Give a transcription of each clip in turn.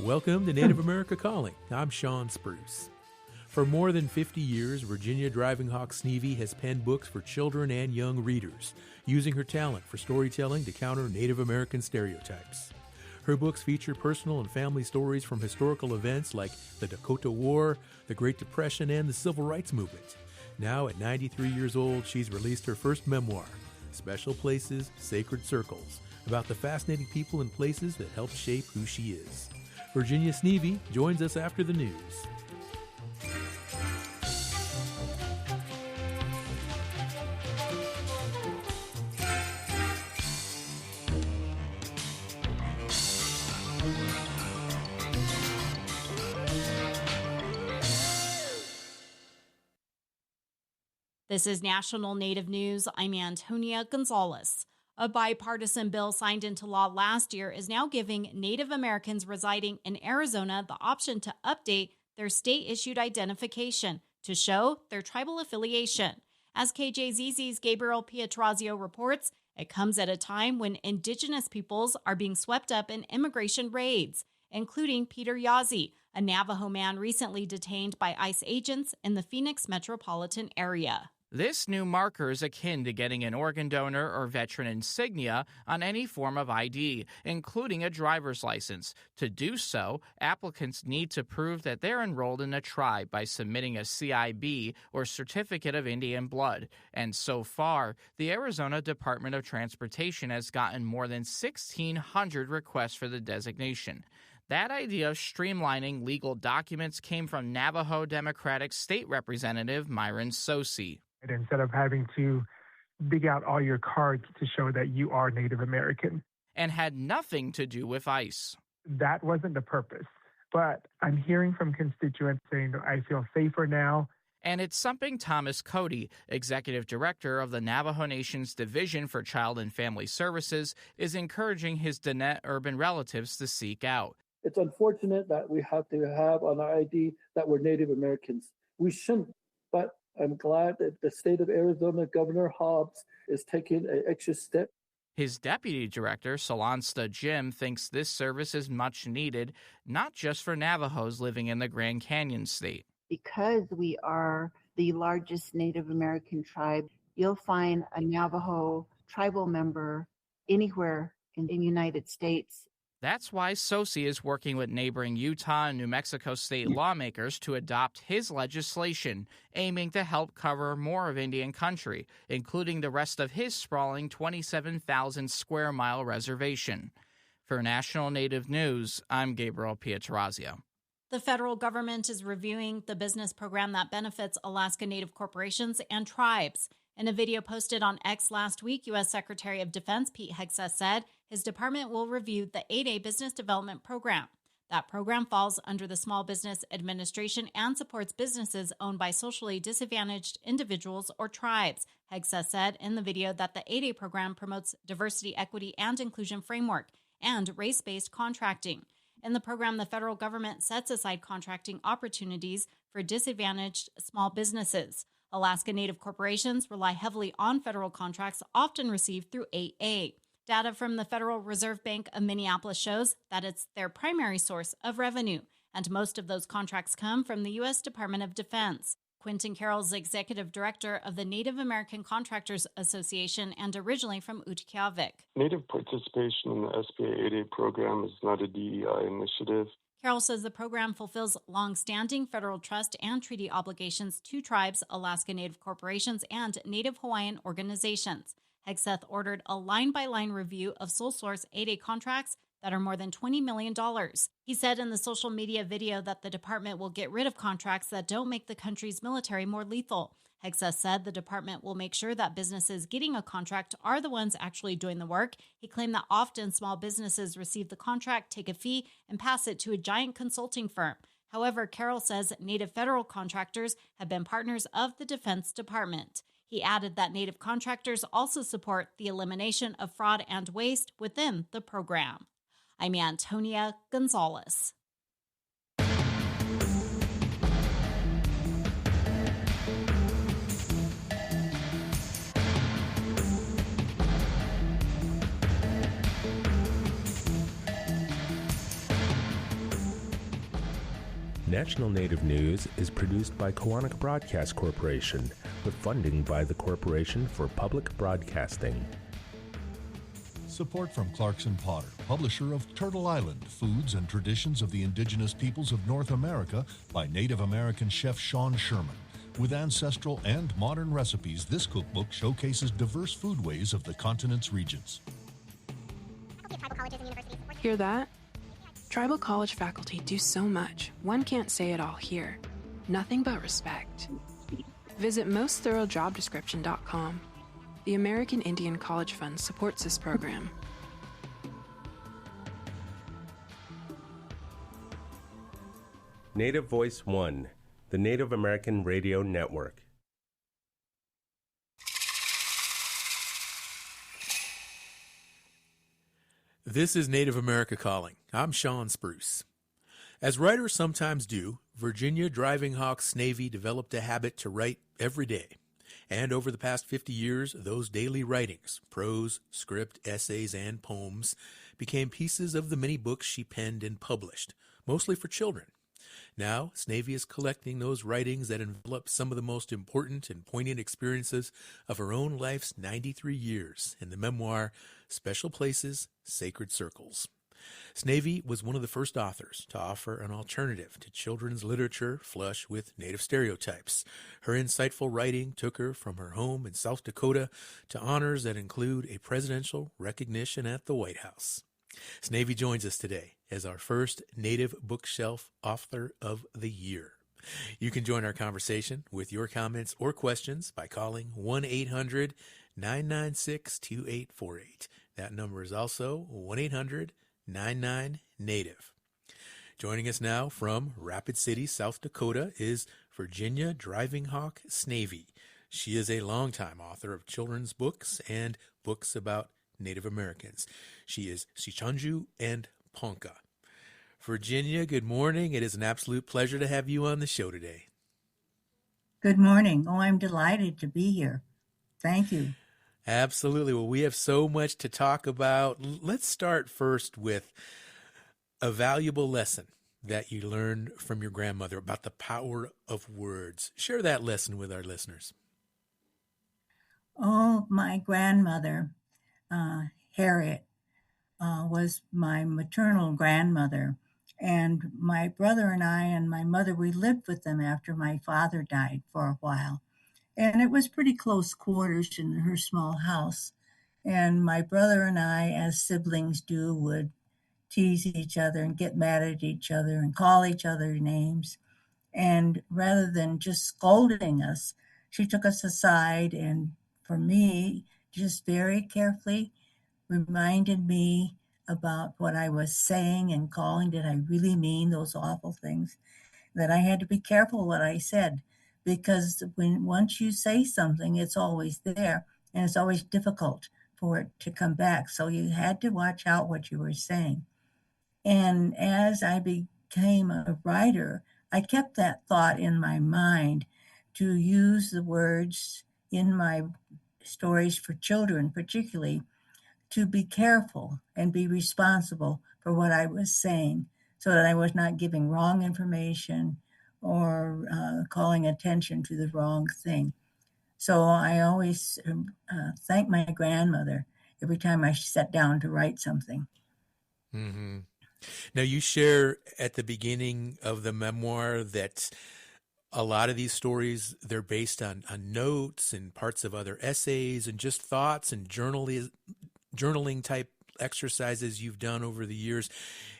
Welcome to Native America Calling. I'm Sean Spruce. For more than 50 years, Virginia Driving Hawk Sneevy has penned books for children and young readers, using her talent for storytelling to counter Native American stereotypes. Her books feature personal and family stories from historical events like the Dakota War, the Great Depression, and the Civil Rights Movement. Now, at 93 years old, she's released her first memoir, Special Places, Sacred Circles, about the fascinating people and places that helped shape who she is. Virginia Sneevy joins us after the news. This is National Native News. I'm Antonia Gonzalez. A bipartisan bill signed into law last year is now giving Native Americans residing in Arizona the option to update their state-issued identification to show their tribal affiliation. As KJZZ's Gabriel Pietrazio reports, it comes at a time when indigenous peoples are being swept up in immigration raids, including Peter Yazzie, a Navajo man recently detained by ICE agents in the Phoenix metropolitan area. This new marker is akin to getting an organ donor or veteran insignia on any form of ID, including a driver's license. To do so, applicants need to prove that they're enrolled in a tribe by submitting a CIB or Certificate of Indian Blood. And so far, the Arizona Department of Transportation has gotten more than 1,600 requests for the designation. That idea of streamlining legal documents came from Navajo Democratic State Representative Myron Sosi. Instead of having to dig out all your cards to show that you are Native American. And had nothing to do with ICE. That wasn't the purpose. But I'm hearing from constituents saying that I feel safer now. And it's something Thomas Cody, Executive Director of the Navajo Nation's Division for Child and Family Services, is encouraging his Diné urban relatives to seek out. It's unfortunate that we have to have on our ID that we're Native Americans. We shouldn't, but I'm glad that the state of Arizona Governor Hobbs is taking an extra step. His deputy director, Solansta Jim, thinks this service is much needed, not just for Navajos living in the Grand Canyon state. Because we are the largest Native American tribe, you'll find a Navajo tribal member anywhere in the United States. That's why Sosi is working with neighboring Utah and New Mexico state lawmakers to adopt his legislation, aiming to help cover more of Indian country, including the rest of his sprawling 27,000 square mile reservation. For National Native News, I'm Gabriel Pietrazio. The federal government is reviewing the business program that benefits Alaska Native corporations and tribes. In a video posted on X last week, U.S. Secretary of Defense Pete Hegseth said his department will review the 8A Business Development Program. That program falls under the Small Business Administration and supports businesses owned by socially disadvantaged individuals or tribes. Hegseth said in the video that the 8A program promotes diversity, equity, and inclusion framework and race-based contracting. In the program, the federal government sets aside contracting opportunities for disadvantaged small businesses. Alaska Native corporations rely heavily on federal contracts often received through 8A. Data from the Federal Reserve Bank of Minneapolis shows that it's their primary source of revenue, and most of those contracts come from the U.S. Department of Defense. Quentin Carroll is executive director of the Native American Contractors Association and originally from Utqiagvik. Native participation in the SBA 8A program is not a DEI initiative. Carroll says the program fulfills long-standing federal trust and treaty obligations to tribes, Alaska Native corporations, and Native Hawaiian organizations. Hegseth ordered a line-by-line review of sole source 8A contracts that are more than $20 million. He said in the social media video that the department will get rid of contracts that don't make the country's military more lethal. Hegseth said the department will make sure that businesses getting a contract are the ones actually doing the work. He claimed that often small businesses receive the contract, take a fee, and pass it to a giant consulting firm. However, Carroll says Native federal contractors have been partners of the Defense Department. He added that Native contractors also support the elimination of fraud and waste within the program. I'm Antonia Gonzalez. National Native News is produced by Koahnic Broadcast Corporation with funding by the Corporation for Public Broadcasting. Support from Clarkson Potter, publisher of Turtle Island, Foods and Traditions of the Indigenous Peoples of North America by Native American chef Sean Sherman. With ancestral and modern recipes, this cookbook showcases diverse foodways of the continent's regions. Hear that? Tribal college faculty do so much, one can't say it all here. Nothing but respect. Visit mostthoroughdjobdescription.com. The American Indian College Fund supports this program. Native Voice One, the Native American Radio Network. This is Native America Calling. I'm Sean Spruce. As writers sometimes do, Virginia Driving Hawk Snavy developed a habit to write every day. And over the past 50 years, those daily writings, prose, script, essays, and poems, became pieces of the many books she penned and published, mostly for children. Now, Snavy is collecting those writings that envelop some of the most important and poignant experiences of her own life's 93 years in the memoir, Special Places, Sacred Circles. Snavy was one of the first authors to offer an alternative to children's literature flush with Native stereotypes. Her insightful writing took her from her home in South Dakota to honors that include a presidential recognition at the White House. Snavy joins us today as our first Native Bookshelf Author of the Year. You can join our conversation with your comments or questions by calling 1-800-996-2848. That number is also 1-800-99-NATIVE. Joining us now from Rapid City, South Dakota is Virginia Driving Hawk Snavy. She is a longtime author of children's books and books about Native Americans. She is Sichanju and Ponca. Virginia, good morning. It is an absolute pleasure to have you on the show today. Good morning. Oh, I'm delighted to be here. Thank you. Absolutely. Well, we have so much to talk about. Let's start first with a valuable lesson that you learned from your grandmother about the power of words. Share that lesson with our listeners. Oh, my grandmother, Harriet, was my maternal grandmother. And my brother and I and my mother, we lived with them after my father died for a while. And it was pretty close quarters in her small house. And my brother and I, as siblings do, would tease each other and get mad at each other and call each other names. And rather than just scolding us, she took us aside and, for me, just very carefully reminded me about what I was saying and calling. Did I really mean those awful things? That I had to be careful what I said, because once you say something, it's always there, and it's always difficult for it to come back. So you had to watch out what you were saying. And as I became a writer, I kept that thought in my mind to use the words in my stories for children, particularly, to be careful and be responsible for what I was saying, so that I was not giving wrong information or calling attention to the wrong thing. So I always thank my grandmother every time I sat down to write something. Mm-hmm. Now, you share at the beginning of the memoir that a lot of these stories, they're based on notes and parts of other essays and just thoughts and journaling type exercises you've done over the years.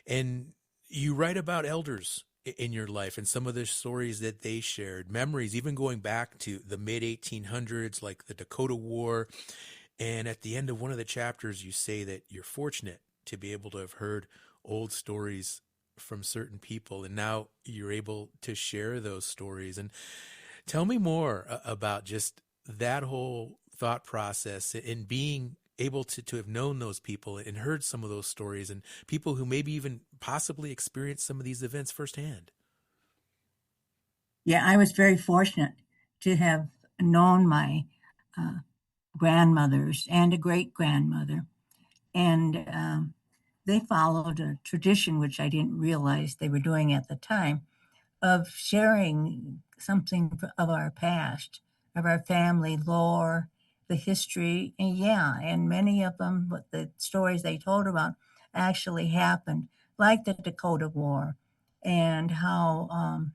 And you write about elders in your life and some of the stories that they shared, memories, even going back to the mid-1800s, like the Dakota War. And at the end of one of the chapters, you say that you're fortunate to be able to have heard old stories from certain people, and now you're able to share those stories. And tell me more about just that whole thought process and being able to have known those people and heard some of those stories, and people who maybe even possibly experienced some of these events firsthand. Yeah, I was very fortunate to have known my grandmothers and a great-grandmother. And they followed a tradition which I didn't realize they were doing at the time, of sharing something of our past, of our family lore, the history, and many of them, the stories they told about actually happened, like the Dakota War, and how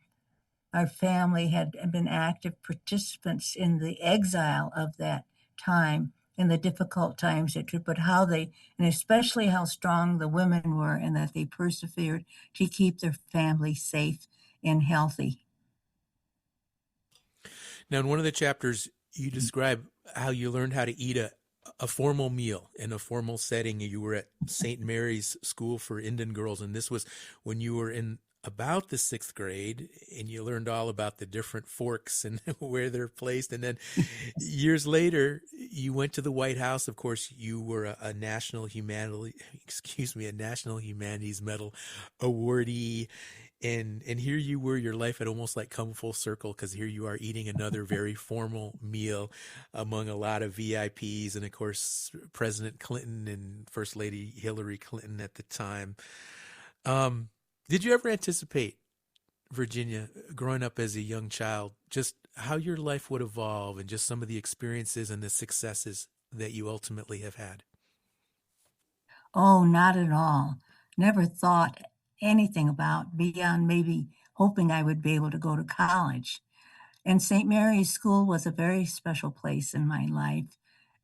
our family had been active participants in the exile of that time, in the difficult times it took, but how they, and especially how strong the women were, and that they persevered to keep their family safe and healthy. Now, in one of the chapters, you describe how you learned how to eat a formal meal in a formal setting. You were at St. Mary's School for Indian Girls, and this was when you were in about the 6th grade, and you learned all about the different forks and where they're placed. And then years later, you went to the White House. Of course, you were a National Humanities Medal awardee. And here you were, your life had almost like come full circle, because here you are eating another very formal meal among a lot of VIPs, and of course, President Clinton and First Lady Hillary Clinton at the time. Did you ever anticipate, Virginia, growing up as a young child, just how your life would evolve and just some of the experiences and the successes that you ultimately have had? Oh, not at all. Never thought anything about beyond maybe hoping I would be able to go to college. And St. Mary's School was a very special place in my life.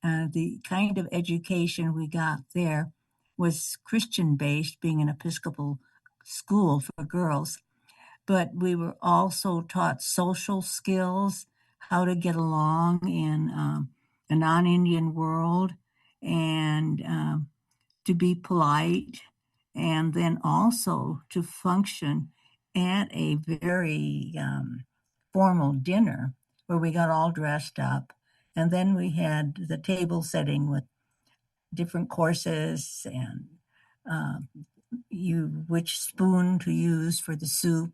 The kind of education we got there was Christian-based, being an Episcopal school for girls, but we were also taught social skills, how to get along in a non-Indian world, and to be polite, and then also to function at a very formal dinner where we got all dressed up. And then we had the table setting with different courses, and which spoon to use for the soup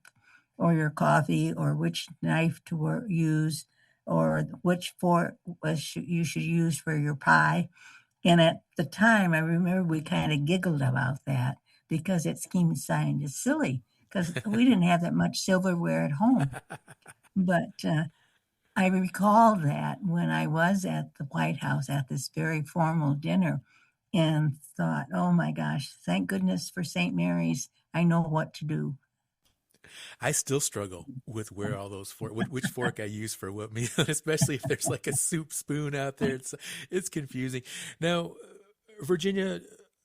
or your coffee, or which knife to use, or which fork you should use for your pie. And at the time, I remember we kind of giggled about that, because it seemed kind of silly, because we didn't have that much silverware at home. But I recall that when I was at the White House at this very formal dinner, and thought, oh my gosh, thank goodness for St. Mary's. I know what to do. I still struggle with where all those which fork I use for what meal, especially if there's like a soup spoon out there. It's confusing. Now, Virginia,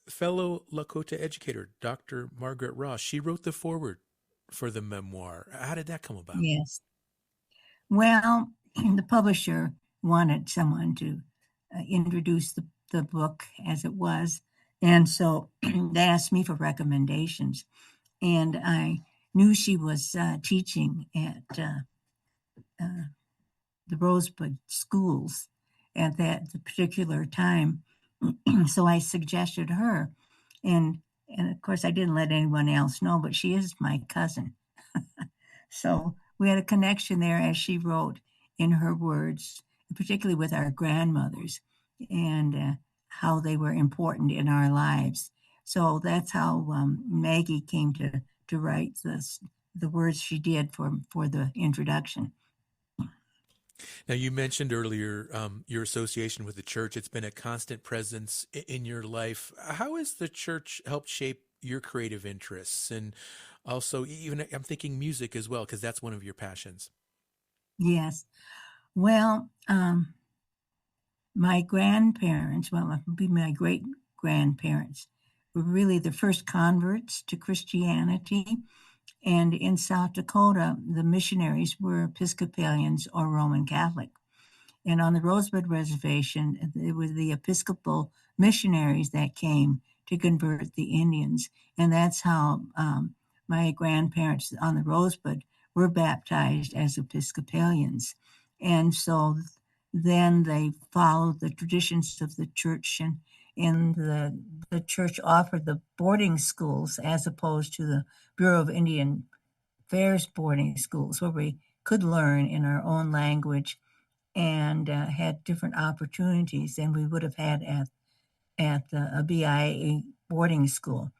fellow Lakota educator, Dr. Margaret Ross, she wrote the foreword for the memoir. How did that come about? Yes. Well, the publisher wanted someone to introduce the book as it was. And so they asked me for recommendations. And I knew she was teaching at the Rosebud schools at that particular time. So I suggested her. And of course, I didn't let anyone else know, but she is my cousin. So we had a connection there, as she wrote in her words, particularly with our grandmothers, and how they were important in our lives. So that's how Maggie came to write the words she did for the introduction. Now, you mentioned earlier your association with the church. It's been a constant presence in your life. How has the church helped shape your creative interests? And also, even I'm thinking music as well, because that's one of your passions. Yes. Well, my grandparents, well, it would be my great-grandparents, were really the first converts to Christianity. And in South Dakota, the missionaries were Episcopalians or Roman Catholic. And on the Rosebud Reservation, it was the Episcopal missionaries that came to convert the Indians. And that's how my grandparents on the Rosebud were baptized as Episcopalians. And so then they followed the traditions of the church, and the church offered the boarding schools as opposed to the Bureau of Indian Affairs boarding schools, where we could learn in our own language and had different opportunities than we would have had at a BIA boarding school.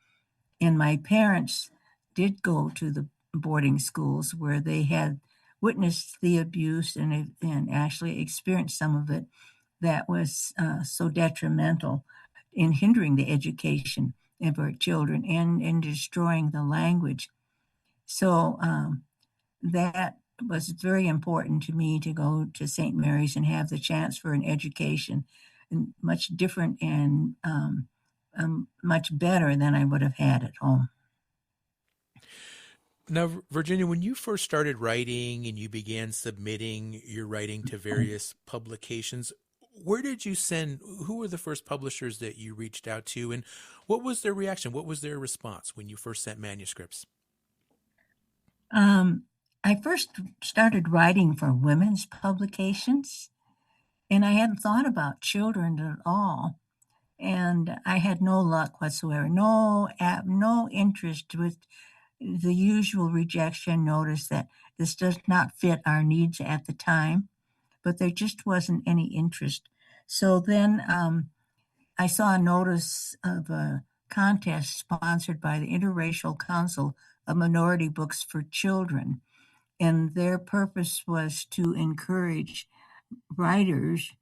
And my parents did go to the boarding schools where they had witnessed the abuse and actually experienced some of it that was so detrimental in hindering the education of our children and in destroying the language. So that was very important to me to go to St. Mary's and have the chance for an education, and much different and much better than I would have had at home. Now, Virginia, when you first started writing and you began submitting your writing to various publications, where did you send? Who were the first publishers that you reached out to, and what was their reaction? What was their response when you first sent manuscripts? I first started writing for women's publications, and I hadn't thought about children at all. And I had no luck whatsoever, no interest with the usual rejection notice that this does not fit our needs at the time, but there just wasn't any interest. So then I saw a notice of a contest sponsored by the Interracial Council of Minority Books for Children, and their purpose was to encourage writers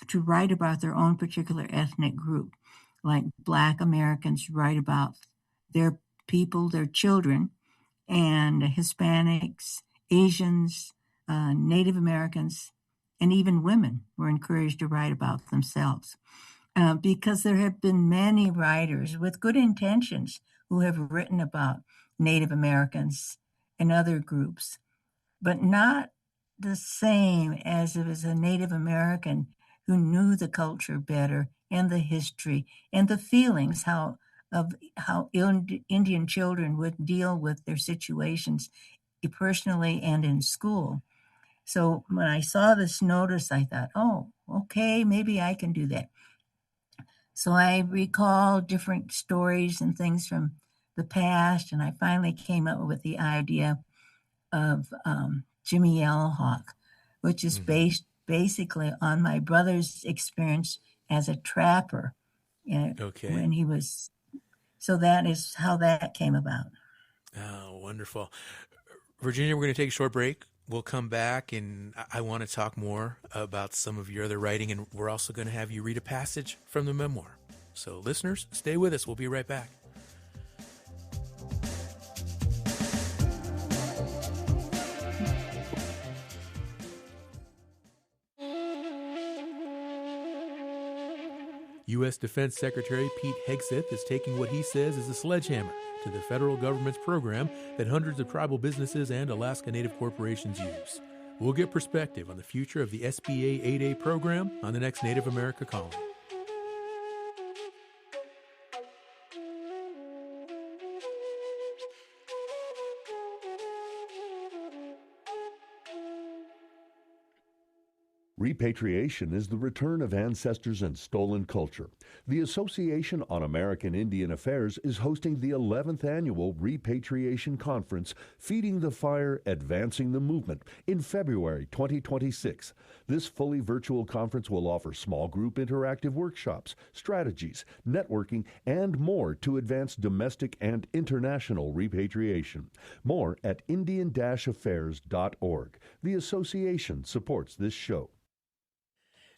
to write about their own particular ethnic group, like Black Americans write about their people, their children, and Hispanics, Asians, Native Americans, and even women were encouraged to write about themselves. Because there have been many writers with good intentions who have written about Native Americans and other groups, but not the same as if it was a Native American who knew the culture better and the history and the feelings, how Indian children would deal with their situations personally and in school. So when I saw this notice, I thought, oh, okay, maybe I can do that. So I recalled different stories and things from the past, and I finally came up with the idea of Jimmy Yellow Hawk, which is based basically on my brother's experience as a trapper when he was. So that is how that came about. Oh, wonderful. Virginia, we're going to take a short break. We'll come back, and I want to talk more about some of your other writing, and we're also going to have you read a passage from the memoir. So listeners, stay with us. We'll be right back. U.S. Defense Secretary Pete Hegseth is taking what he says is a sledgehammer to the federal government's program that hundreds of tribal businesses and Alaska Native corporations use. We'll get perspective on the future of the SBA 8A program on the next Native America Calling. Repatriation is the return of ancestors and stolen culture. The Association on American Indian Affairs is hosting the 11th annual Repatriation Conference, Feeding the Fire, Advancing the Movement, in February 2026. This fully virtual conference will offer small group interactive workshops, strategies, networking, and more to advance domestic and international repatriation. More at Indian-Affairs.org. The association supports this show.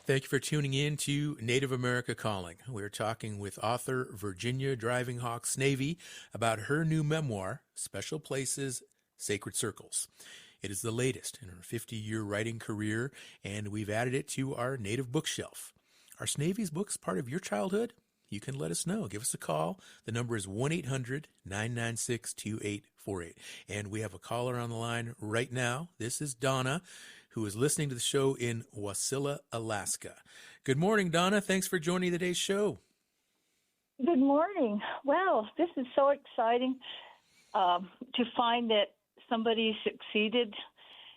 Thank you for tuning in to Native America Calling. We're talking with author Virginia Driving Hawk Snavy about her new memoir, Special Places, Sacred Circles. It is the latest in her 50-year writing career, and we've added it to our Native bookshelf. Are Snavy's books part of your childhood? You can let us know. Give us a call. The number is 1-800-996-2848. And we have a caller on the line right now. This is Donna, who is listening to the show in Wasilla, Alaska. Good morning, Donna. Thanks for joining today's show. Good morning. Well, this is so exciting to find that somebody succeeded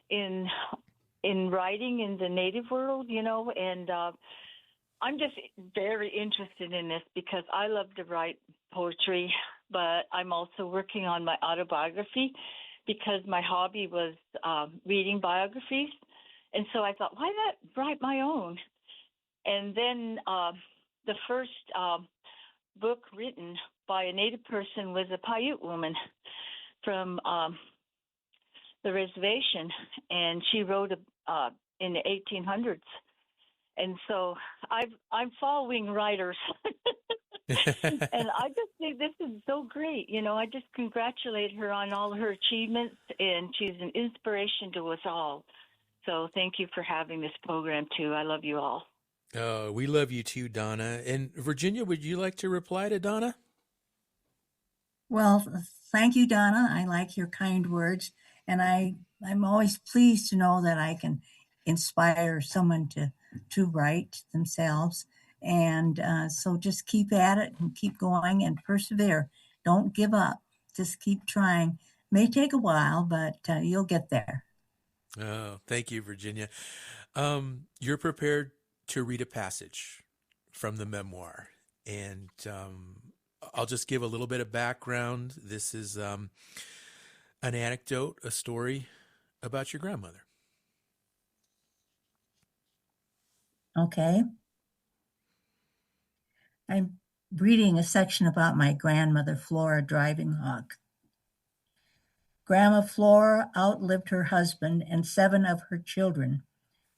in writing in the Native world, and I'm just very interested in this because I love to write poetry, but I'm also working on my autobiography because my hobby was reading biographies. And so I thought, why not write my own? And then the first book written by a Native person was a Paiute woman from the reservation, and she wrote in the 1800s. And so I'm following writers. And I just think this is so great. I just congratulate her on all her achievements, and she's an inspiration to us all. So thank you for having this program, too. I love you all. Oh, we love you too, Donna. And Virginia, would you like to reply to Donna? Well, thank you, Donna. I like your kind words. And I'm always pleased to know that I can inspire someone to write themselves. And so just keep at it and keep going and persevere. Don't give up. Just keep trying. May take a while, but you'll get there. Oh, thank you, Virginia. You're prepared to read a passage from the memoir. And I'll just give a little bit of background. This is an anecdote, a story about your grandmother. Okay. I'm reading a section about my grandmother, Flora Driving Hawk. Grandma Flora outlived her husband and 7 of her children.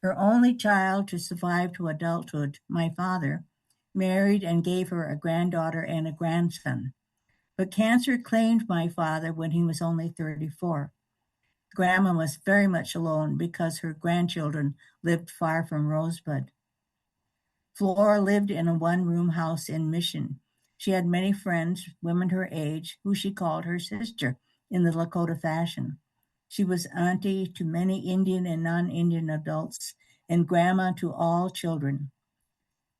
Her only child to survive to adulthood, my father, married and gave her a granddaughter and a grandson. But cancer claimed my father when he was only 34. Grandma was very much alone because her grandchildren lived far from Rosebud. Flora lived in a one-room house in Mission. She had many friends, women her age, who she called her sister in the Lakota fashion. She was auntie to many Indian and non-Indian adults and grandma to all children.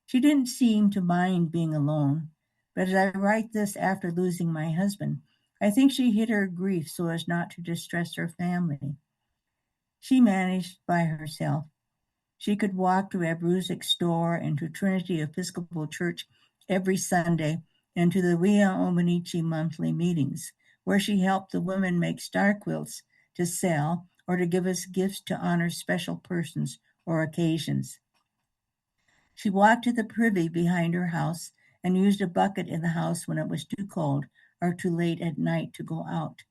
She didn't seem to mind being alone, but as I write this after losing my husband, I think she hid her grief so as not to distress her family. She managed by herself. She could walk to Abruzic's store and to Trinity Episcopal Church every Sunday and to the Via Omnici monthly meetings, where she helped the women make star quilts to sell or to give us gifts to honor special persons or occasions. She walked to the privy behind her house and used a bucket in the house when it was too cold or too late at night to go out.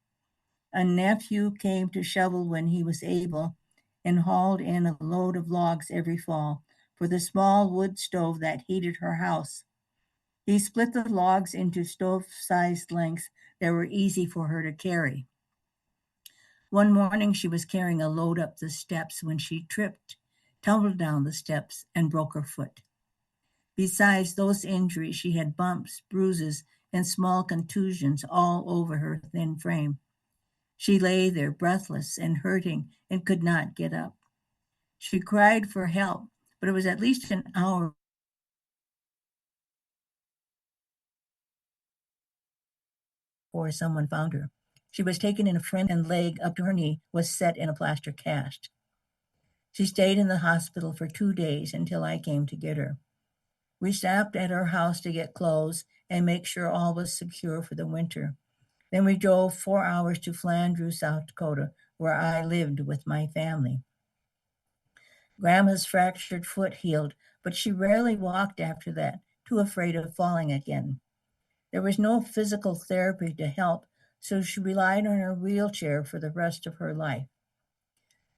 A nephew came to shovel when he was able and hauled in a load of logs every fall for the small wood stove that heated her house. He split the logs into stove-sized lengths that were easy for her to carry. One morning she was carrying a load up the steps when she tripped, tumbled down the steps, and broke her foot. Besides those injuries, she had bumps, bruises, and small contusions all over her thin frame. She lay there breathless and hurting and could not get up. She cried for help, but it was at least an hour before someone found her. She was taken in a friend and leg up to her knee was set in a plaster cast. She stayed in the hospital for 2 days until I came to get her. We stopped at her house to get clothes and make sure all was secure for the winter. Then we drove 4 hours to Flandreau, South Dakota, where I lived with my family. Grandma's fractured foot healed, but she rarely walked after that, too afraid of falling again. There was no physical therapy to help, so she relied on her wheelchair for the rest of her life.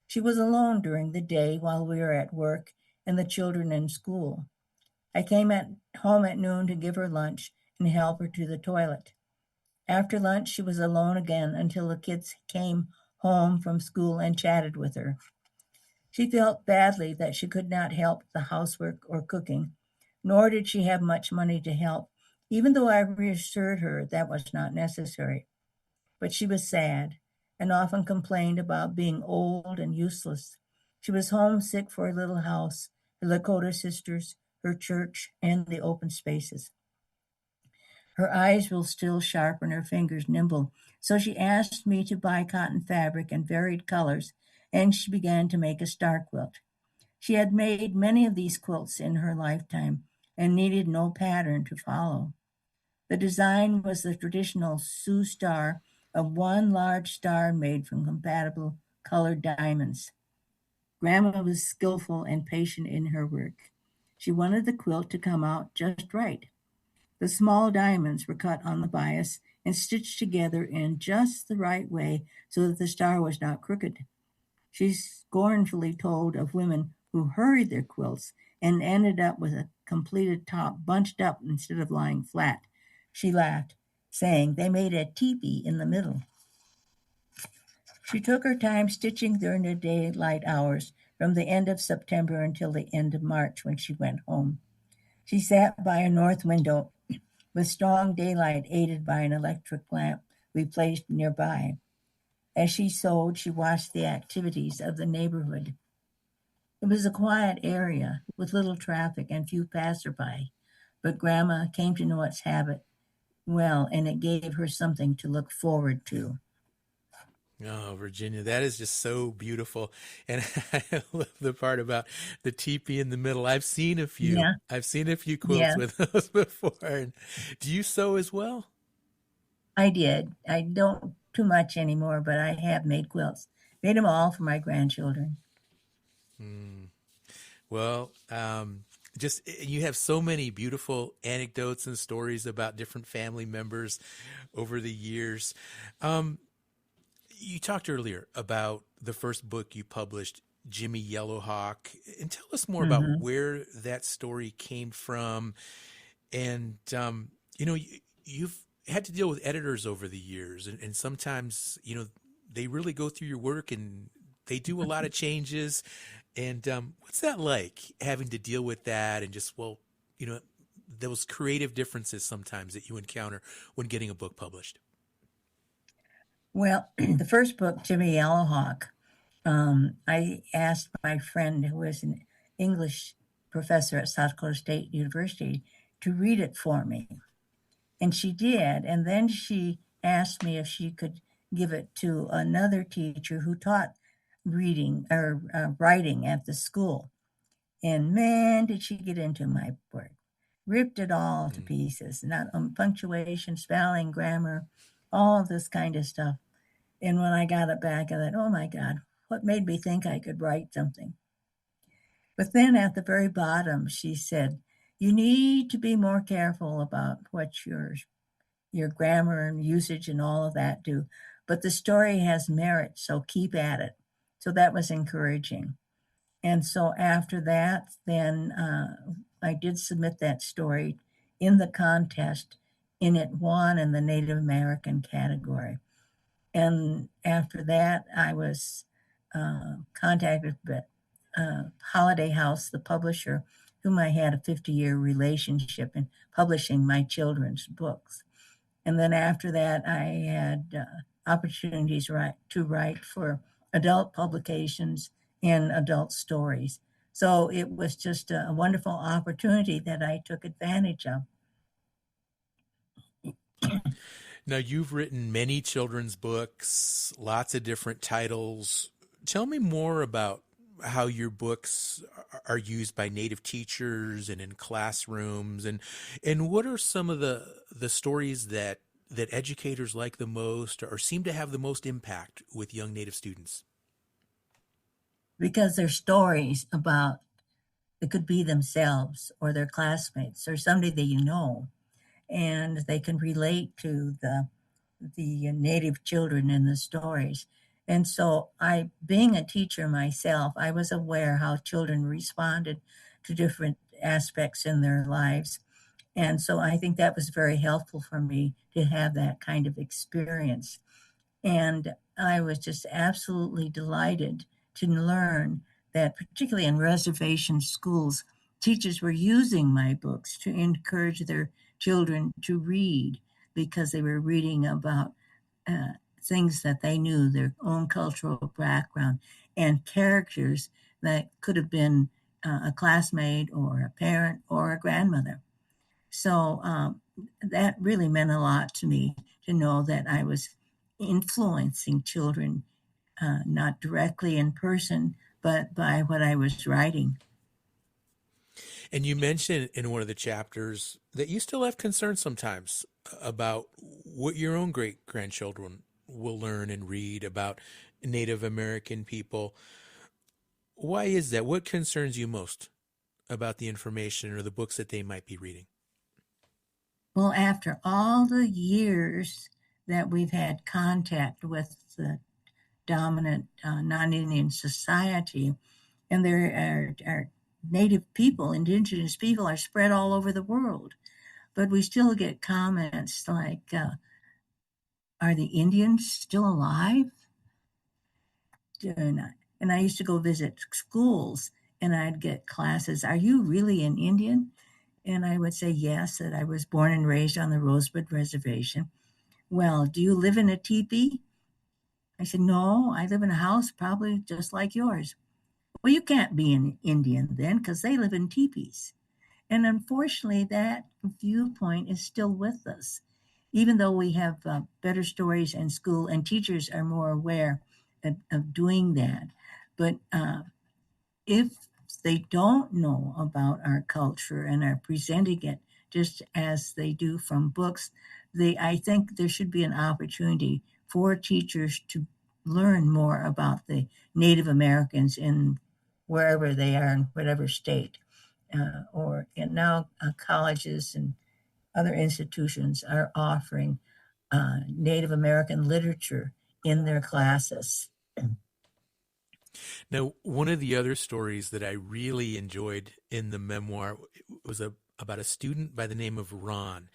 She was alone during the day while we were at work and the children in school. I came home at noon to give her lunch and help her to the toilet. After lunch, she was alone again until the kids came home from school and chatted with her. She felt badly that she could not help the housework or cooking, nor did she have much money to help, even though I reassured her that was not necessary. But she was sad and often complained about being old and useless. She was homesick for her little house, her Lakota sisters, her church, and the open spaces. Her eyes were still sharp and her fingers nimble, so she asked me to buy cotton fabric in varied colors, and she began to make a star quilt. She had made many of these quilts in her lifetime and needed no pattern to follow. The design was the traditional Sioux star, of one large star made from compatible colored diamonds. Grandma was skillful and patient in her work. She wanted the quilt to come out just right. The small diamonds were cut on the bias and stitched together in just the right way so that the star was not crooked. She scornfully told of women who hurried their quilts and ended up with a completed top bunched up instead of lying flat. She laughed, saying they made a teepee in the middle. She took her time stitching during the daylight hours from the end of September until the end of March when she went home. She sat by a north window with strong daylight aided by an electric lamp we placed nearby. As she sewed, she watched the activities of the neighborhood. It was a quiet area with little traffic and few passerby, but Grandma came to know its habit well, and it gave her something to look forward to. Oh, Virginia, that is just so beautiful. And I love the part about the teepee in the middle. I've seen a few. Yeah. I've seen a few quilts with those before. And do you sew as well? I did. I don't too much anymore, but I have made quilts. Made them all for my grandchildren. Well, just you have so many beautiful anecdotes and stories about different family members over the years. You talked earlier about the first book you published, Jimmy Yellowhawk, and tell us more about where that story came from. And, you've had to deal with editors over the years, and sometimes, they really go through your work and they do a lot of changes. And what's that like, having to deal with that and just, those creative differences sometimes that you encounter when getting a book published? Well, the first book, Jimmy Yellowhawk, I asked my friend who was an English professor at South Dakota State University to read it for me. And she did. And then she asked me if she could give it to another teacher who taught reading or writing at the school. And man, did she get into my work. Ripped it all to pieces, not punctuation, spelling, grammar, all of this kind of stuff. And when I got it back, I thought, oh my God, what made me think I could write something? But then at the very bottom, she said, you need to be more careful about what your grammar and usage and all of that do. But the story has merit, so keep at it. So that was encouraging. And so after that, then I did submit that story in the contest, and it won in the Native American category. And after that, I was contacted by Holiday House, the publisher, whom I had a 50-year relationship in publishing my children's books. And then after that, I had opportunities to write for adult publications and adult stories. So it was just a wonderful opportunity that I took advantage of. Now, you've written many children's books, lots of different titles. Tell me more about how your books are used by Native teachers and in classrooms, and what are some of the stories that educators like the most or seem to have the most impact with young Native students? Because they're stories about, it could be themselves or their classmates or somebody that you know, and they can relate to the Native children in the stories. And so being a teacher myself, I was aware how children responded to different aspects in their lives. And so I think that was very helpful for me to have that kind of experience. And I was just absolutely delighted to learn that, particularly in reservation schools, teachers were using my books to encourage their children to read because they were reading about things that they knew, their own cultural background, and characters that could have been a classmate or a parent or a grandmother. So that really meant a lot to me to know that I was influencing children, not directly in person, but by what I was writing. And you mentioned in one of the chapters that you still have concerns sometimes about what your own great-grandchildren will learn and read about Native American people. Why is that? What concerns you most about the information or the books that they might be reading? Well, after all the years that we've had contact with the dominant non-Indian society, and there are Native people, indigenous people are spread all over the world. But we still get comments like, are the Indians still alive? And I used to go visit schools, and I'd get classes, are you really an Indian? And I would say yes, that I was born and raised on the Rosebud Reservation. Well, do you live in a teepee? I said, no, I live in a house probably just like yours. Well, you can't be an Indian then because they live in teepees. And unfortunately, that viewpoint is still with us, even though we have better stories in school and teachers are more aware of doing that. But if they don't know about our culture and are presenting it just as they do from books, I think there should be an opportunity for teachers to learn more about the Native Americans in wherever they are in whatever state. And now colleges and other institutions are offering Native American literature in their classes. Now, one of the other stories that I really enjoyed in the memoir was about a student by the name of Ron,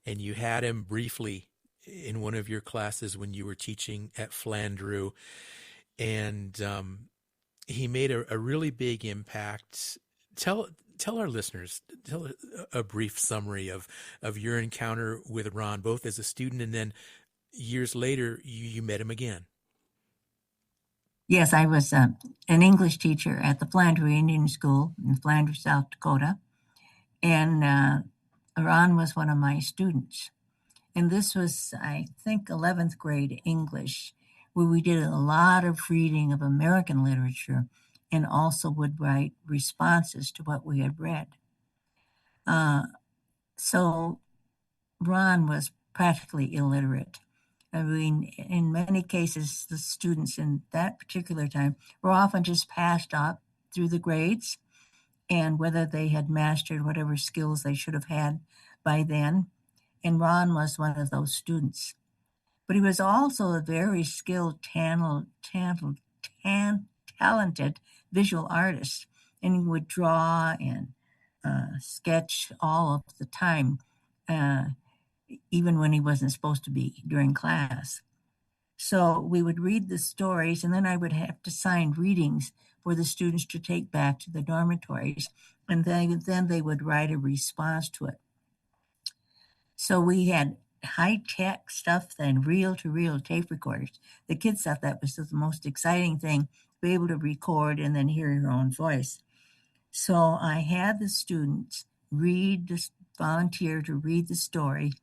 and you had him briefly in one of your classes when you were teaching at Flandreau, and he made a really big impact. Tell our listeners, tell a brief summary of your encounter with Ron, both as a student and then years later you met him again. Yes, I was an English teacher at the Flandreau Indian School in Flandreau, South Dakota. And Ron was one of my students. And this was, I think, 11th grade English, where we did a lot of reading of American literature and also would write responses to what we had read. So Ron was practically illiterate. I mean, in many cases, the students in that particular time were often just passed up through the grades and whether they had mastered whatever skills they should have had by then. And Ron was one of those students. But he was also a very skilled, talented visual artist. And he would draw and sketch all of the time, even when he wasn't supposed to be during class. So we would read the stories, and then I would have to sign readings for the students to take back to the dormitories, and then they would write a response to it. So we had high-tech stuff then, reel-to-reel tape recorders. The kids thought that was the most exciting thing, to be able to record and then hear your own voice. So I had the students volunteer to read the story,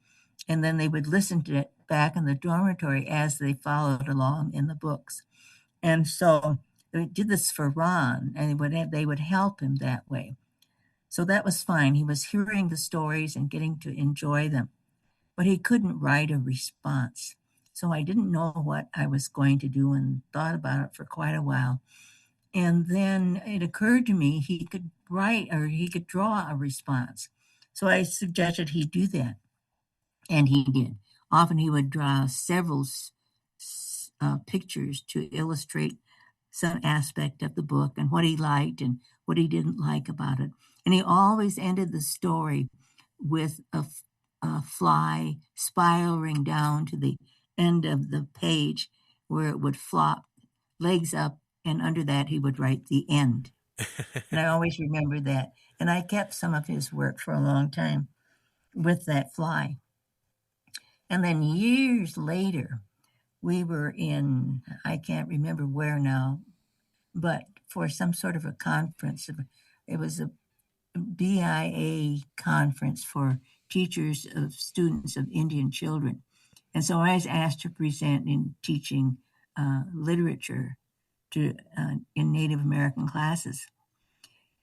and then they would listen to it back in the dormitory as they followed along in the books. And so they did this for Ron, and they would help him that way. So that was fine. He was hearing the stories and getting to enjoy them, but he couldn't write a response. So I didn't know what I was going to do and thought about it for quite a while. And then it occurred to me he could write or he could draw a response. So I suggested he do that. And he did. Often he would draw several pictures to illustrate some aspect of the book and what he liked and what he didn't like about it. And he always ended the story with a fly spiraling down to the end of the page where it would flop, legs up, and under that he would write the end. And I always remember that. And I kept some of his work for a long time with that fly. And then years later, we were in, I can't remember where now, but for some sort of a conference. It was a BIA conference for teachers of students of Indian children. And so I was asked to present in teaching literature in Native American classes.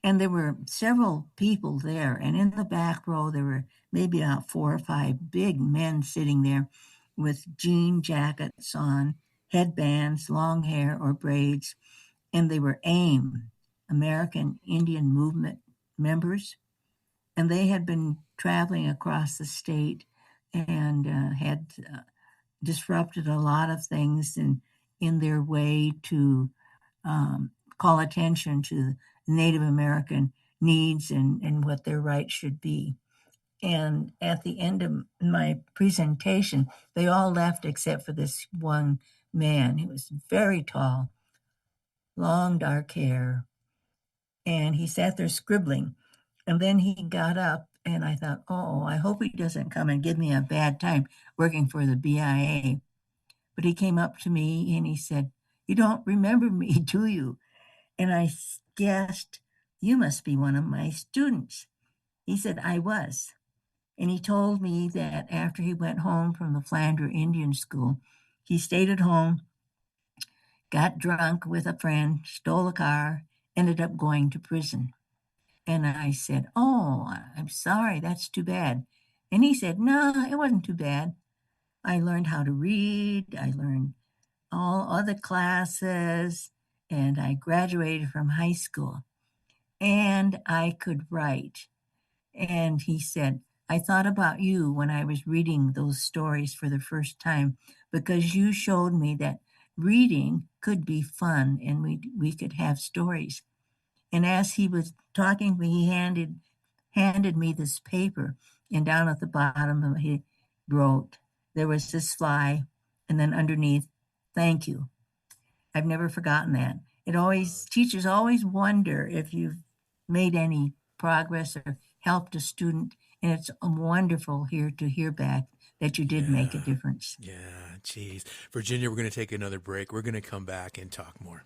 And there were several people there. And in the back row, there were maybe about 4 or 5 big men sitting there with jean jackets on, headbands, long hair or braids. And they were AIM, American Indian Movement members. And they had been traveling across the state and had disrupted a lot of things in their way to call attention to Native American needs and what their rights should be. And at the end of my presentation, they all left except for this one man. He was very tall, long dark hair, and he sat there scribbling. And then he got up, and I thought, oh, I hope he doesn't come and give me a bad time working for the BIA. But he came up to me and he said, "You don't remember me, do you?" And I guessed, "You must be one of my students." He said, "I was." And he told me that after he went home from the Flandre Indian School, he stayed at home, got drunk with a friend, stole a car, ended up going to prison. And I said, "Oh, I'm sorry, that's too bad." And he said, "No, it wasn't too bad. I learned how to read, I learned all other classes, and I graduated from high school. And I could write." And he said, "I thought about you when I was reading those stories for the first time, because you showed me that reading could be fun and we could have stories." And as he was talking to me, he handed me this paper, and down at the bottom he wrote, there was this fly, and then underneath, "Thank you." I've never forgotten that. Teachers always wonder if you've made any progress or helped a student, and it's wonderful here to hear back that you did make a difference. Yeah, geez. Virginia, we're going to take another break. We're going to come back and talk more.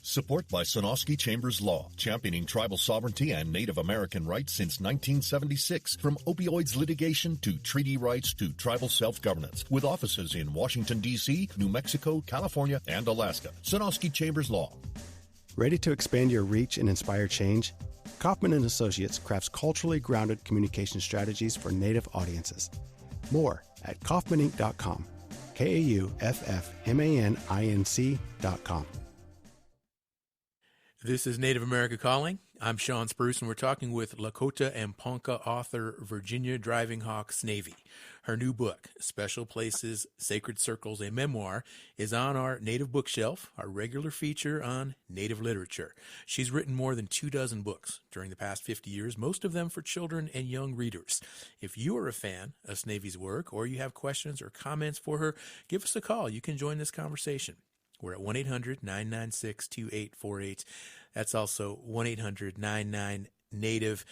Support by Sonosky Chambers Law, championing tribal sovereignty and Native American rights since 1976. From opioids litigation to treaty rights to tribal self-governance. With offices in Washington, D.C., New Mexico, California, and Alaska. Sonosky Chambers Law. Ready to expand your reach and inspire change? Kaufman & Associates crafts culturally grounded communication strategies for Native audiences. More at kaufmaninc.com. KAUFFMANINC.com. This is Native America Calling. I'm Sean Spruce, and we're talking with Lakota and Ponca author Virginia Driving Hawk Snavy. Her new book, Special Places, Sacred Circles, a Memoir, is on our Native bookshelf, our regular feature on Native literature. She's written more than 24 books during the past 50 years, most of them for children and young readers. If you are a fan of Snavy's work or you have questions or comments for her, give us a call. You can join this conversation. We're at 1-800-996-2848. That's also 1-800-99-NATIVE.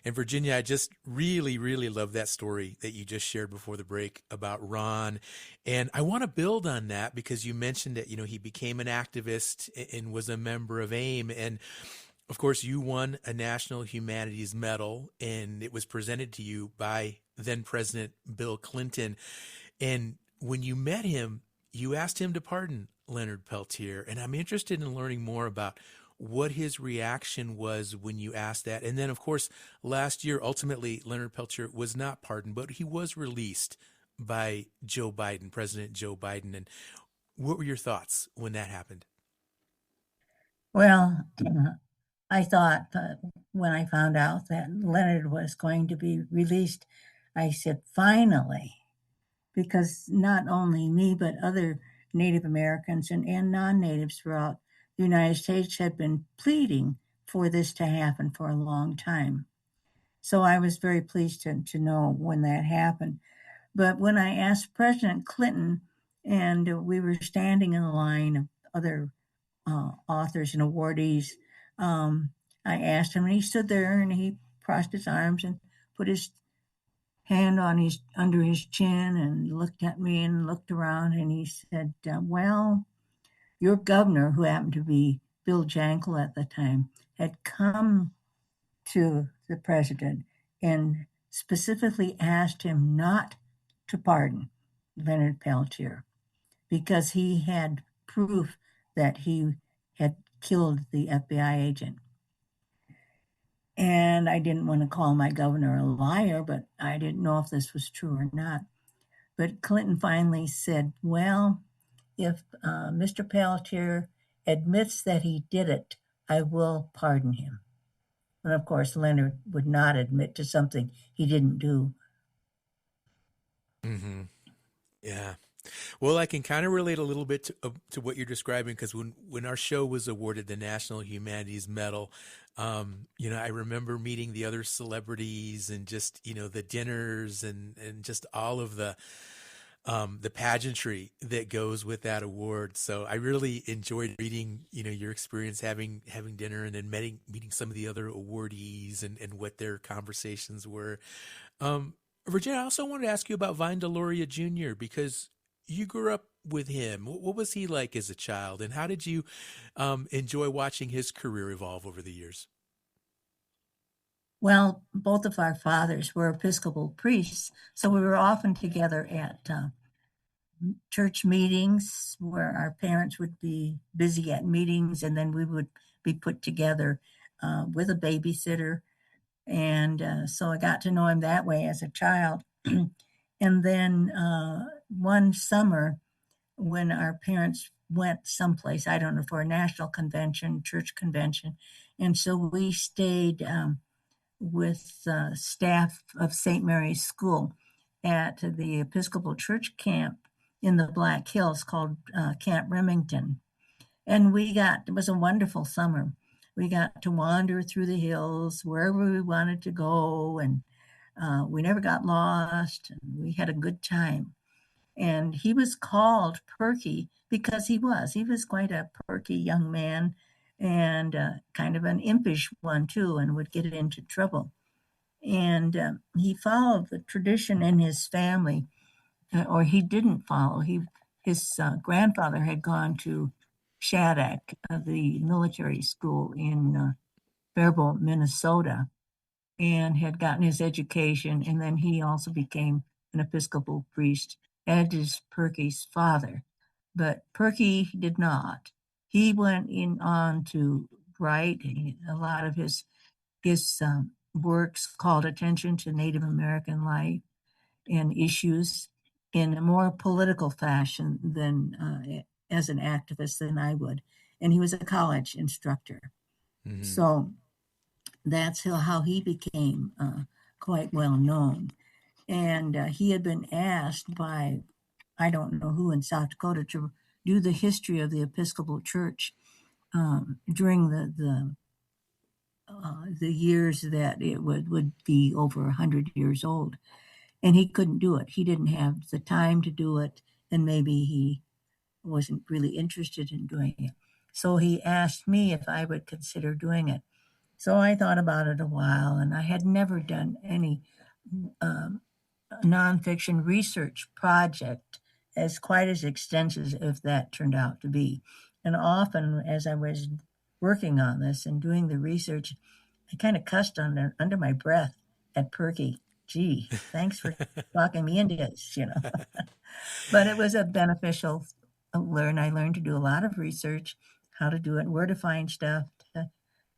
And Virginia, I just really, really love that story that you just shared before the break about Ron. And I want to build on that because you mentioned that, he became an activist and was a member of AIM. And of course, you won a National Humanities Medal, and it was presented to you by then President Bill Clinton. And when you met him, you asked him to pardon Leonard Peltier, and I'm interested in learning more about what his reaction was when you asked that. And then, of course, last year, ultimately, Leonard Peltier was not pardoned, but he was released by Joe Biden, President Joe Biden. And what were your thoughts when that happened? Well, I thought when I found out that Leonard was going to be released, I said, finally, because not only me, but other Native Americans and non-natives throughout the United States had been pleading for this to happen for a long time. So I was very pleased to know when that happened. But when I asked President Clinton, and we were standing in the line of other authors and awardees, I asked him, and he stood there and he crossed his arms and put his hand under his chin and looked at me and looked around, and he said, well, your governor, who happened to be Bill Jankel at the time, had come to the president and specifically asked him not to pardon Leonard Peltier because he had proof that he had killed the FBI agent. And I didn't want to call my governor a liar, but I didn't know if this was true or not. But Clinton finally said, well, if Mr. Peltier admits that he did it, I will pardon him. And of course, Leonard would not admit to something he didn't do Mm-hmm. Yeah. Well, I can kind of relate a little bit to what you're describing, because when our show was awarded the National Humanities Medal, I remember meeting the other celebrities and just, the dinners and just all of the pageantry that goes with that award. So I really enjoyed reading, your experience having dinner and then meeting some of the other awardees and what their conversations were. Virginia, I also wanted to ask you about Vine Deloria Jr., because you grew up with him. What was he like as a child, and how did you enjoy watching his career evolve over the years? Well, both of our fathers were Episcopal priests, so we were often together at church meetings where our parents would be busy at meetings, and then we would be put together with a babysitter. And so I got to know him that way as a child. And then one summer, when our parents went someplace, I don't know, for a national convention, church convention, and so we stayed with staff of St. Mary's School at the Episcopal Church camp in the Black Hills called Camp Remington. And it was a wonderful summer. We got to wander through the hills wherever we wanted to go, and we never got lost, and we had a good time. And he was called Perky because he was quite a perky young man, and kind of an impish one too, and would get into trouble. And he followed the tradition in his family, or he didn't follow. His grandfather had gone to Shattuck, the military school in Faribault, Minnesota, and had gotten his education, and then he also became an Episcopal priest, as did Perky's father. But Perky did not. He went on to write a lot of his works called attention to Native American life and issues in a more political fashion than as an activist than I would. And he was a college instructor. Mm-hmm. So that's how he became quite well known. And he had been asked by, I don't know who in South Dakota, to do the history of the Episcopal Church during the years that it would be over 100 years old. And he couldn't do it. He didn't have the time to do it, and maybe he wasn't really interested in doing it. So he asked me if I would consider doing it. So I thought about it a while, and I had never done any nonfiction research project quite as extensive as that turned out to be. And often, as I was working on this and doing the research, I kind of cussed under my breath at Perky. Gee, thanks for talking me into this, But it was a beneficial learn. I learned to do a lot of research, how to do it, where to find stuff, to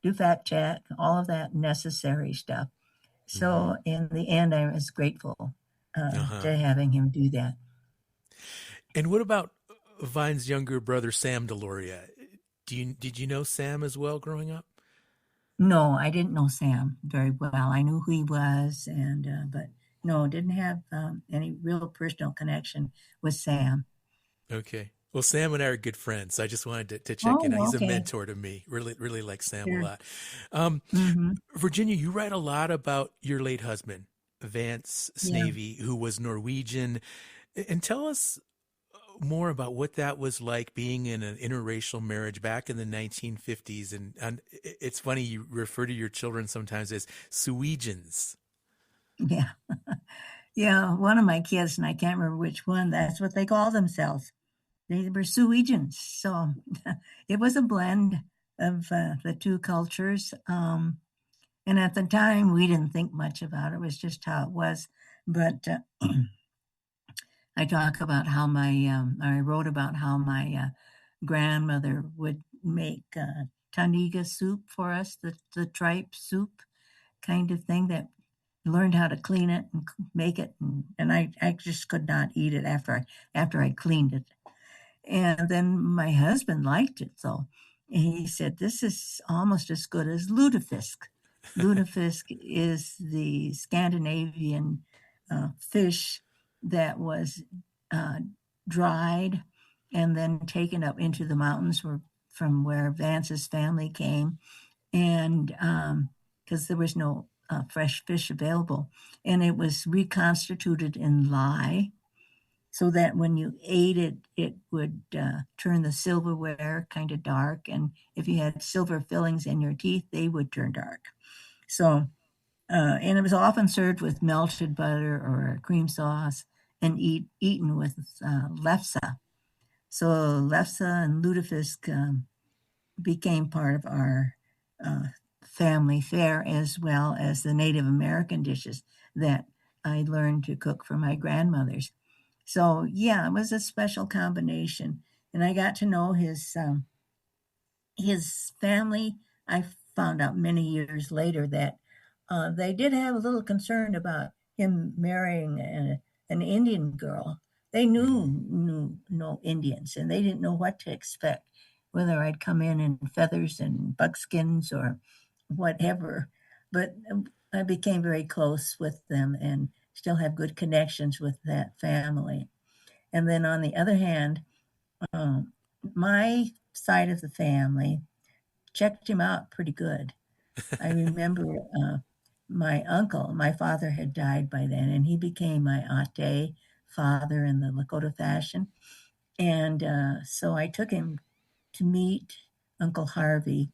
do fact check, all of that necessary stuff. So in the end, I was grateful to having him do that. And what about Vine's younger brother, Sam Deloria? Did you know Sam as well growing up? No, I didn't know Sam very well. I knew who he was, but no, didn't have any real personal connection with Sam. Okay. Well, Sam and I are good friends. So I just wanted to check in. He's a mentor to me. Really, really like Sam a lot. Virginia, you write a lot about your late husband, Vance Snavy, who was Norwegian. And tell us more about what that was like being in an interracial marriage back in the 1950s. And it's funny, you refer to your children sometimes as Suegians. Yeah. Yeah, one of my kids, and I can't remember which one, that's what they call themselves. They were Suegians. So it was a blend of the two cultures. And at the time, we didn't think much about it. It was just how it was. But I talk about how I wrote about how my grandmother would make taniga soup for us, the tripe soup kind of thing, that learned how to clean it and make it. And I just could not eat it after I cleaned it. And then my husband liked it. So he said, this is almost as good as lutefisk. Lutefisk is the Scandinavian fish that was dried and then taken up into the mountains from where Vance's family came. And because there was no fresh fish available, and it was reconstituted in lye, so that when you ate it, it would turn the silverware kind of dark, and if you had silver fillings in your teeth, they would turn dark. So, and it was often served with melted butter or cream sauce, and eaten with lefse. So lefse and lutefisk became part of our family fare, as well as the Native American dishes that I learned to cook for my grandmothers. So yeah, it was a special combination, and I got to know his family. I found out many years later that they did have a little concern about him marrying an Indian girl. They knew no Indians, and they didn't know what to expect, whether I'd come in feathers and buckskins or whatever. But I became very close with them and still have good connections with that family. And then on the other hand, my side of the family checked him out pretty good. I remember my uncle, my father had died by then, and he became my ate father in the Lakota fashion. And so I took him to meet Uncle Harvey,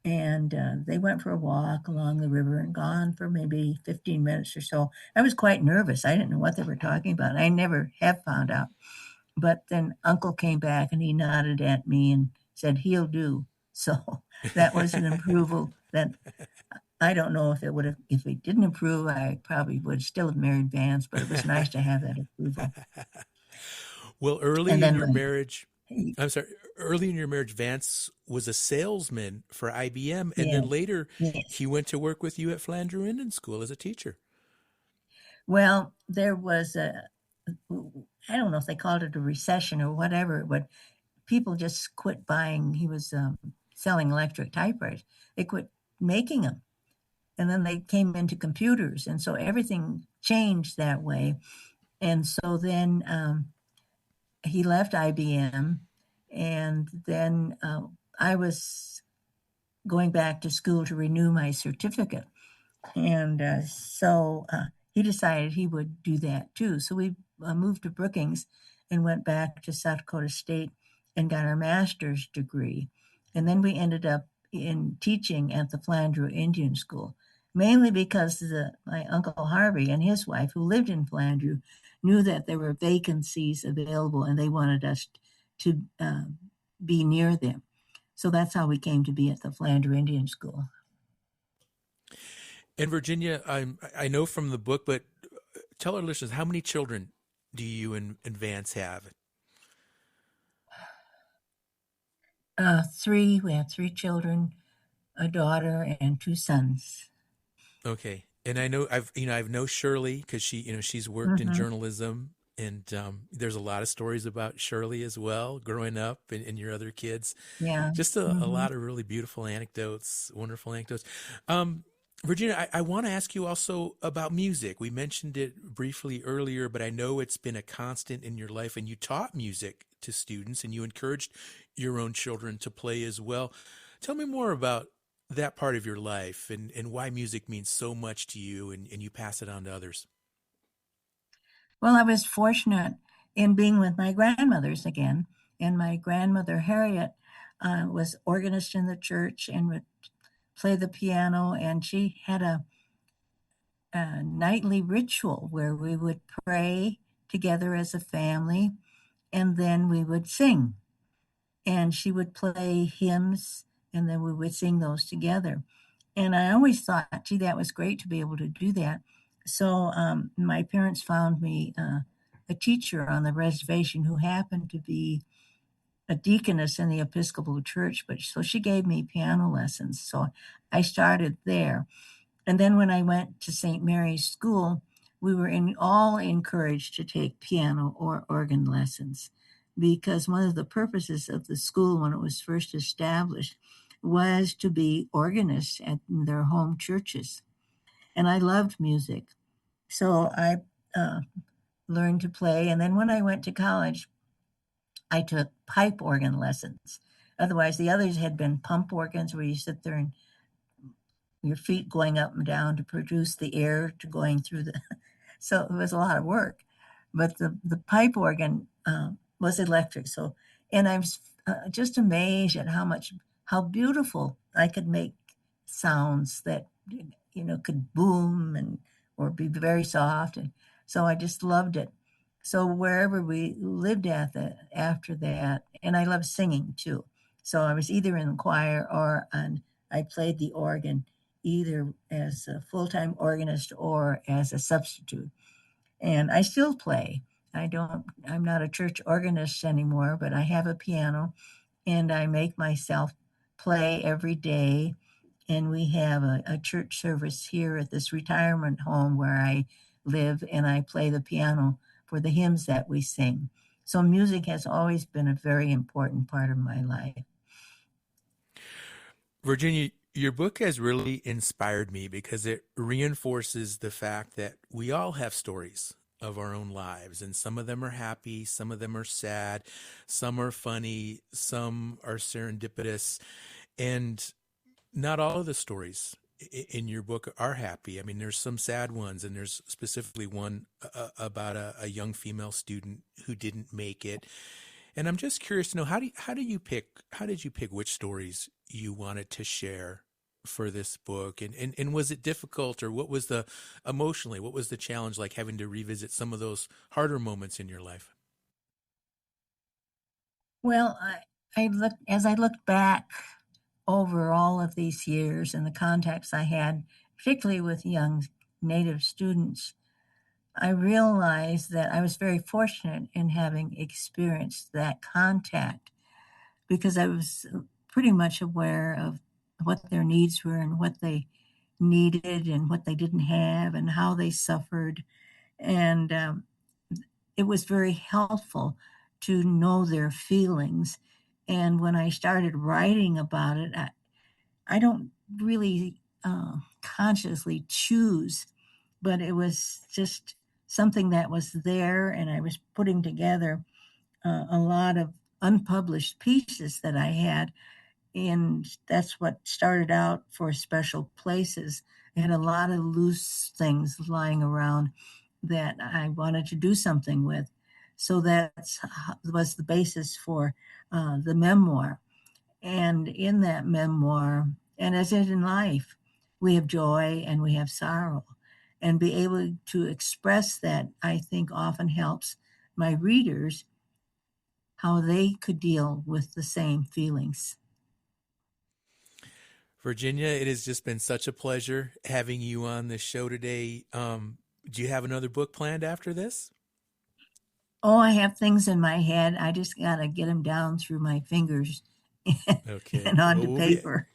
and they went for a walk along the river and gone for maybe 15 minutes or so. I was quite nervous. I didn't know what they were talking about. I never have found out. But then Uncle came back and he nodded at me and said, "He'll do." So that was an approval that I don't know if it didn't approve, I probably would still have married Vance, but it was nice to have that approval. Well, early in your marriage, Vance was a salesman for IBM, and then later he went to work with you at Flandreau Indian School as a teacher. Well, there was I don't know if they called it a recession or whatever, but people just quit buying. He was selling electric typewriters. They quit making them. And then they came into computers. And so everything changed that way. And so then he left IBM. And then I was going back to school to renew my certificate. And so he decided he would do that too. So we moved to Brookings and went back to South Dakota State and got our master's degree. And then we ended up in teaching at the Flandreau Indian School, mainly because my Uncle Harvey and his wife, who lived in Flandreau, knew that there were vacancies available and they wanted us to be near them. So that's how we came to be at the Flandreau Indian School. And Virginia, I know from the book, but tell our listeners, how many children do you and Vance have? 3. We have 3 children, a daughter and 2 sons. Okay. And I know I've known Shirley because she's worked in journalism, and there's a lot of stories about Shirley as well, growing up and your other kids. Yeah. Just a lot of really beautiful anecdotes, wonderful anecdotes. Virginia, I want to ask you also about music. We mentioned it briefly earlier, but I know it's been a constant in your life, and you taught music to students and you encouraged your own children to play as well. Tell me more about that part of your life and why music means so much to you and you pass it on to others. Well, I was fortunate in being with my grandmothers again, and my grandmother Harriet was organist in the church and would play the piano, and she had a nightly ritual where we would pray together as a family, and then we would sing. And she would play hymns, and then we would sing those together. And I always thought, gee, that was great to be able to do that. So my parents found me a teacher on the reservation who happened to be a deaconess in the Episcopal Church, so she gave me piano lessons. So I started there. And then when I went to St. Mary's School, we were all encouraged to take piano or organ lessons, because one of the purposes of the school when it was first established was to be organists at their home churches. And I loved music. So I learned to play. And then when I went to college, I took pipe organ lessons. Otherwise, the others had been pump organs where you sit there and your feet going up and down to produce the air to going through the. So it was a lot of work. But the pipe organ was electric. So, and I'm just amazed at how beautiful I could make sounds that, could boom or be very soft. And so I just loved it. So wherever we lived after that, and I love singing too. So I was either in the choir or I played the organ either as a full-time organist or as a substitute. And I still play. I'm not a church organist anymore, but I have a piano and I make myself play every day. And we have a church service here at this retirement home where I live, and I play the piano for the hymns that we sing. So music has always been a very important part of my life. Virginia, your book has really inspired me because it reinforces the fact that we all have stories of our own lives, and some of them are happy, some of them are sad, some are funny, some are serendipitous, and not all of the stories in your book are happy. I mean, there's some sad ones, and there's specifically one about a young female student who didn't make it. And I'm just curious to know, how did you pick which stories you wanted to share for this book? And was it difficult, or what was the challenge like having to revisit some of those harder moments in your life? Well, as I looked back over all of these years and the contacts I had, particularly with young Native students, I realized that I was very fortunate in having experienced that contact, because I was pretty much aware of what their needs were and what they needed and what they didn't have and how they suffered. And it was very helpful to know their feelings. And when I started writing about it, I don't really consciously choose, but it was just something that was there, and I was putting together a lot of unpublished pieces that I had, and that's what started out for Special Places. I had a lot of loose things lying around that I wanted to do something with. So that was the basis for the memoir. And in that memoir, and as is in life, we have joy and we have sorrow. And be able to express that, I think, often helps my readers how they could deal with the same feelings. Virginia, it has just been such a pleasure having you on the show today. Do you have another book planned after this? Oh, I have things in my head. I just got to get them down through my fingers and onto paper.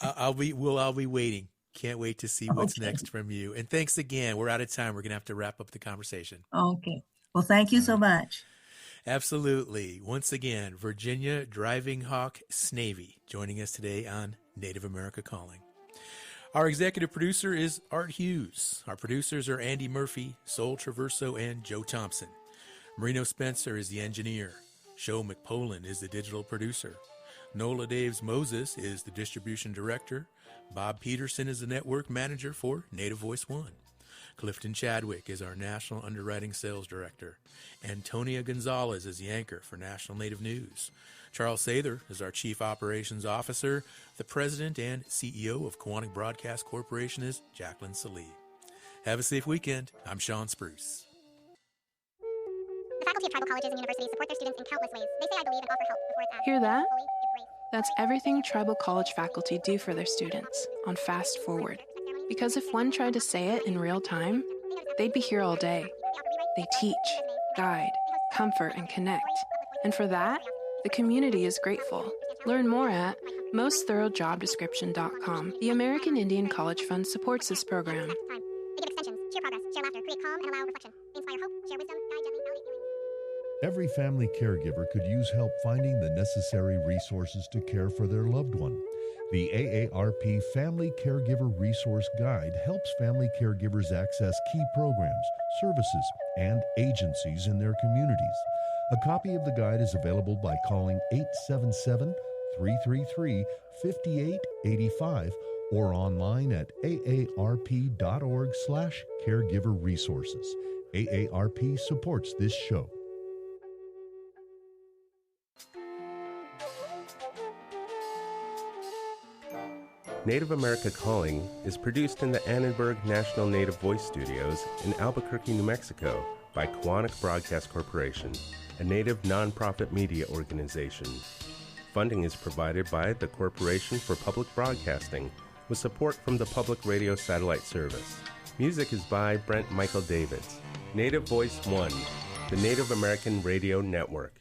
I'll be waiting. Can't wait to see what's next from you. And thanks again. We're out of time. We're going to have to wrap up the conversation. Okay. Well, thank you so much. Absolutely. Once again, Virginia Driving Hawk Snavy joining us today on Native America Calling. Our executive producer is Art Hughes. Our producers are Andy Murphy, Sol Traverso, and Joe Thompson. Marino Spencer is the engineer. Sho McPolin is the digital producer. Nola Daves Moses is the distribution director. Bob Peterson is the network manager for Native Voice One. Clifton Chadwick is our national underwriting sales director. Antonia Gonzalez is the anchor for National Native News. Charles Sather is our chief operations officer. The president and CEO of Koahnic Broadcast Corporation is Jacqueline Salee. Have a safe weekend. I'm Sean Spruce. The faculty of tribal colleges and universities support their students in countless ways. They say I believe and offer help before it's asked. Hear that? That's everything tribal college faculty do for their students on Fast Forward. Because if one tried to say it in real time, they'd be here all day. They teach, guide, comfort, and connect. And for that, the community is grateful. Learn more at mostthoroughdjobdescription.com. The American Indian College Fund supports this program. They give extensions, share progress, share laughter, create calm, and allow reflection. They inspire hope, share wisdom, guide gently, validate healing. Every family caregiver could use help finding the necessary resources to care for their loved one. The AARP Family Caregiver Resource Guide helps family caregivers access key programs, services, and agencies in their communities. A copy of the guide is available by calling 877-333-5885 or online at aarp.org/caregiverresources. AARP supports this show. Native America Calling is produced in the Annenberg National Native Voice Studios in Albuquerque, New Mexico by Koahnic Broadcast Corporation, a Native nonprofit media organization. Funding is provided by the Corporation for Public Broadcasting with support from the Public Radio Satellite Service. Music is by Brent Michael Davids. Native Voice One, the Native American Radio Network.